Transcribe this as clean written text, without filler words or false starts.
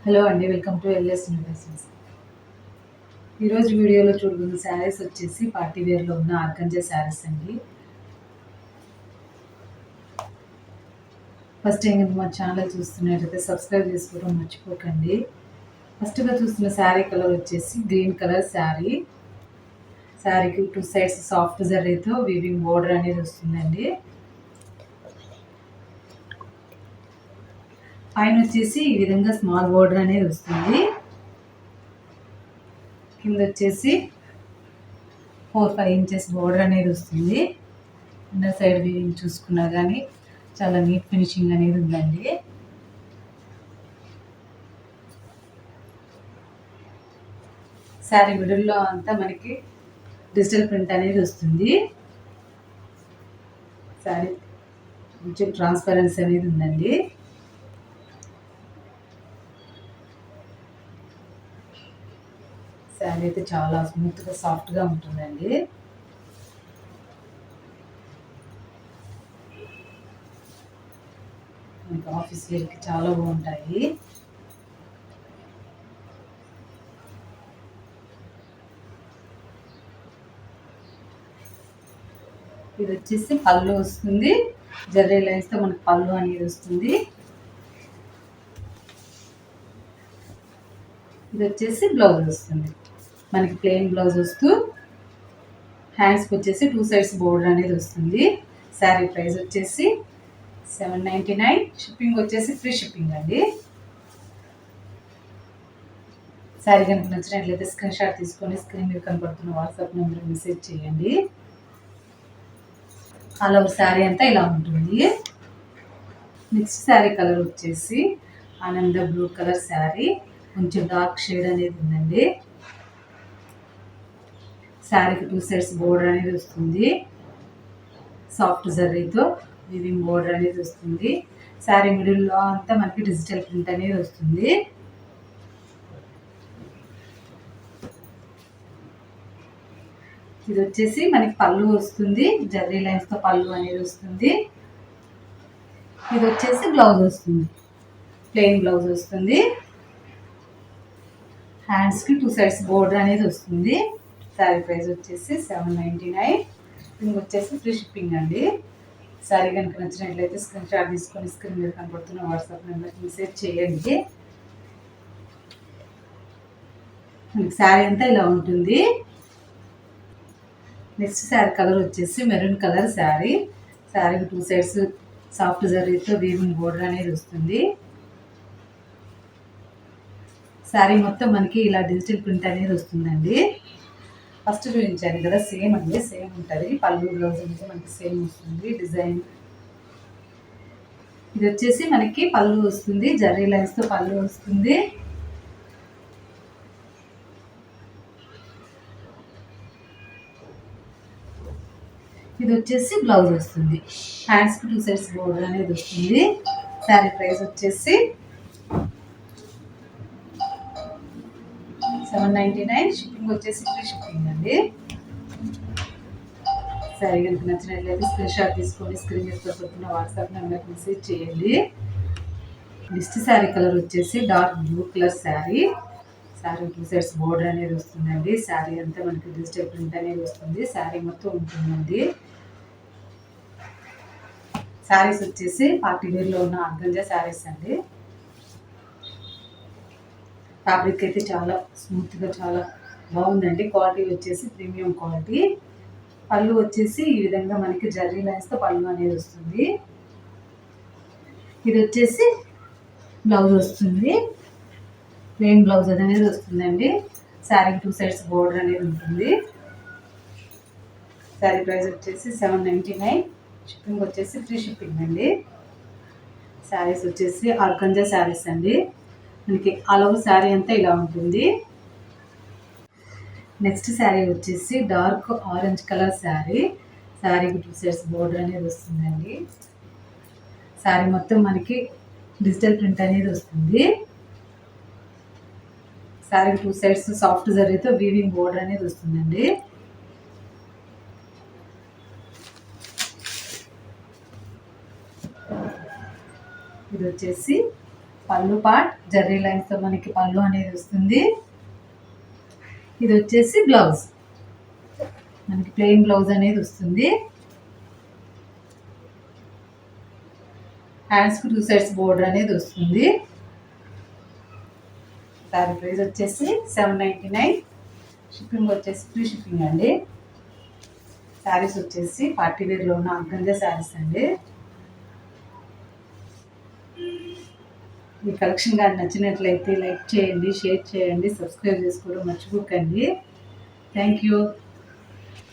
Hello అండి, welcome to LS investments. ఈరోజు వీడియోలో చూడబోతున్న శారీస్ వచ్చేసి పార్టీ వేర్లో ఉన్న ఆర్గంజా శారీస్ అండి. ఫస్ట్ టైం మా ఛానల్ చూస్తున్నట్లయితే సబ్స్క్రైబ్ చేసుకోవడం మర్చిపోకండి. ఫస్ట్గా చూస్తున్న శారీ కలర్ వచ్చేసి గ్రీన్ కలర్ శారీ. శారీకి 2 సైడ్స్ సాఫ్ట్ జరీతో వీవింగ్ బోర్డర్ అనేది వస్తుందండి. పైన వచ్చేసి ఈ విధంగా స్మాల్ బోర్డర్ అనేది వస్తుంది. కింద వచ్చేసి 4-5 ఇంచెస్ బోర్డర్ అనేది వస్తుంది. అండర్ సైడ్ వీవింగ్ చూసుకున్నా కానీ చాలా నీట్ ఫినిషింగ్ అనేది ఉందండి. శారీ మిడిల్లో అంతా మనకి డిజిటల్ ప్రింట్ అనేది వస్తుంది. శారీ కొంచెం ట్రాన్స్పరెన్సీ అనేది ఉందండి. శారీ అయితే చాలా స్మూత్గా సాఫ్ట్గా ఉంటుందండి. మనకి ఆఫీస్ వేర్కి చాలా బాగుంటాయి. ఇది వచ్చేసి పళ్ళు వస్తుంది. జర్రీ లైన్స్తో మనకి పళ్ళు అనేది వస్తుంది. ఇది వచ్చేసి బ్లౌజ్ వస్తుంది. మనకి ప్లెయిన్ బ్లౌజ్ వస్తూ హ్యాండ్స్కి వచ్చేసి 2 సైడ్స్ బోర్డర్ అనేది వస్తుంది. శారీ ప్రైస్ వచ్చేసి 799. షిప్పింగ్ వచ్చేసి ఫ్రీ షిప్పింగ్ అండి. శారీ కనుక నచ్చినట్లయితే స్క్రీన్ షాట్ తీసుకొని స్క్రీన్ మీద కనపడుతున్న వాట్సాప్ నెంబర్ మెసేజ్ చేయండి. ఆల్ ఓవర్ శారీ అంతా ఇలా ఉంటుంది. నెక్స్ట్ శారీ కలర్ వచ్చేసి ఆనంద బ్లూ కలర్ శారీ. కొంచెం డార్క్ షేడ్ అనేది ఉందండి. శారీకి 2 సైడ్స్ బోర్డర్ అనేది వస్తుంది. సాఫ్ట్ జర్రీతో వీవింగ్ బోర్డర్ అనేది వస్తుంది. శారీ మిడిల్లో అంతా మనకి డిజిటల్ ప్రింట్ అనేది వస్తుంది. ఇది వచ్చేసి మనకి పళ్ళు వస్తుంది. జర్రీ లైన్స్తో పళ్ళు అనేది వస్తుంది. ఇది వచ్చేసి బ్లౌజ్ వస్తుంది. ప్లెయిన్ బ్లౌజ్ వస్తుంది. హ్యాండ్స్కి 2 సైడ్స్ బోర్డర్ అనేది వస్తుంది. శారీ ప్రైస్ వచ్చేసి 799. షిప్పింగ్ వచ్చేసి ఫ్రీ షిప్పింగ్ అండి. శారీ కనుక నచ్చినట్లయితే స్క్రీన్ షాట్ తీసుకొని స్క్రీన్ మీద కనపడుతున్న వాట్సాప్ నెంబర్కి మెసేజ్ చేయండి. మనకి శారీ అంతా ఇలా ఉంటుంది. నెక్స్ట్ శారీ కలర్ వచ్చేసి మెరూన్ కలర్ శారీ. శారీకి 2 సైడ్స్ సాఫ్ట్ జరీతో వీవింగ్ బోర్డర్ అనేది వస్తుంది. శారీ మొత్తం మనకి ఇలా డిజిటల్ ప్రింట్ అనేది వస్తుందండి. ఫస్ట్ చూపించాను కదా, సేమ్ అండి, సేమ్ ఉంటుంది. పళ్ళు బ్లౌజ్ అనేది మనకి సేమ్ వస్తుంది డిజైన్. ఇది వచ్చేసి మనకి పళ్ళు వస్తుంది. జర్రీ లైన్స్తో పళ్ళు వస్తుంది. ఇది వచ్చేసి బ్లౌజ్ వస్తుంది. హ్యాండ్స్కి 2 సైడ్స్ బోర్డర్ అనేది వస్తుంది. శారీ ప్రైస్ వచ్చేసి 799. షిప్పింగ్ వచ్చేసి ఫ్రీ షిప్పింగ్ అండి. శారీ కనుక నచ్చినట్లయితే స్క్రీన్ షాట్ తీసుకొని స్క్రీన్ మీద కనపడుతున్న వాట్సాప్ నెంబర్కి మెసేజ్ చేయండి. నెక్స్ట్ శారీ కలర్ వచ్చేసి dark blue colour sari. Sari 2 sides border అనేది వస్తుందండి. శారీ అంతా మనకి డిజిటల్ ప్రింట్ అనేది వస్తుంది. శారీ మొత్తం ఉంటుందండి. శారీస్ వచ్చేసి పార్టీ వేర్లో ఉన్న ఆర్గంజా శారీస్ అండి. ఫ్యాబ్రిక్ అయితే చాలా స్మూత్గా చాలా బాగుందండి. క్వాలిటీ వచ్చేసి ప్రీమియం క్వాలిటీ. పళ్ళు వచ్చేసి ఈ విధంగా మనకి జర్రీ లైన్స్తో పళ్ళు అనేది వస్తుంది. ఇది వచ్చేసి బ్లౌజ్ వస్తుంది. ప్లెయిన్ బ్లౌజ్ అనేది వస్తుందండి. శారీకి 2 సైడ్స్ బోర్డర్ అనేది ఉంటుంది. శారీ ప్రైస్ వచ్చేసి 799. షిప్పింగ్ వచ్చేసి ఫ్రీ షిప్పింగ్ అండి. శారీస్ వచ్చేసి ఆర్గంజా శారీస్ అండి. మనకి ఆల్ ఓవర్ శారీ అంతా ఇలా ఉంటుంది. నెక్స్ట్ శారీ వచ్చేసి డార్క్ ఆరెంజ్ కలర్ శారీ. శారీకి 2 సైడ్స్ బోర్డర్ అనేది వస్తుందండి. శారీ మొత్తం మనకి డిజిటల్ ప్రింట్ అనేది వస్తుంది. శారీకి 2 సైడ్స్ సాఫ్ట్ జరీతో వీవింగ్ బోర్డర్ అనేది వస్తుందండి. ఇది వచ్చేసి పళ్ళు పార్ట్ జర్రీ లైన్స్తో మనకి పళ్ళు అనేది వస్తుంది. ఇది వచ్చేసి బ్లౌజ్, మనకి ప్లెయిన్ బ్లౌజ్ అనేది వస్తుంది. హ్యాండ్స్కి 2 సైడ్స్ బోర్డర్ అనేది వస్తుంది. శారీ ప్రైస్ వచ్చేసి 799. షిప్పింగ్ వచ్చేసి ఫ్రీ షిప్పింగ్ అండి. శారీస్ వచ్చేసి పార్టీ వేర్లో ఉన్న ఆర్గంజా శారీస్ అండి. ఈ కలెక్షన్ కానీ నచ్చినట్లయితే లైక్ చేయండి, షేర్ చేయండి, సబ్స్క్రైబ్ చేసుకోవడం మర్చిపోకండి. Thank you.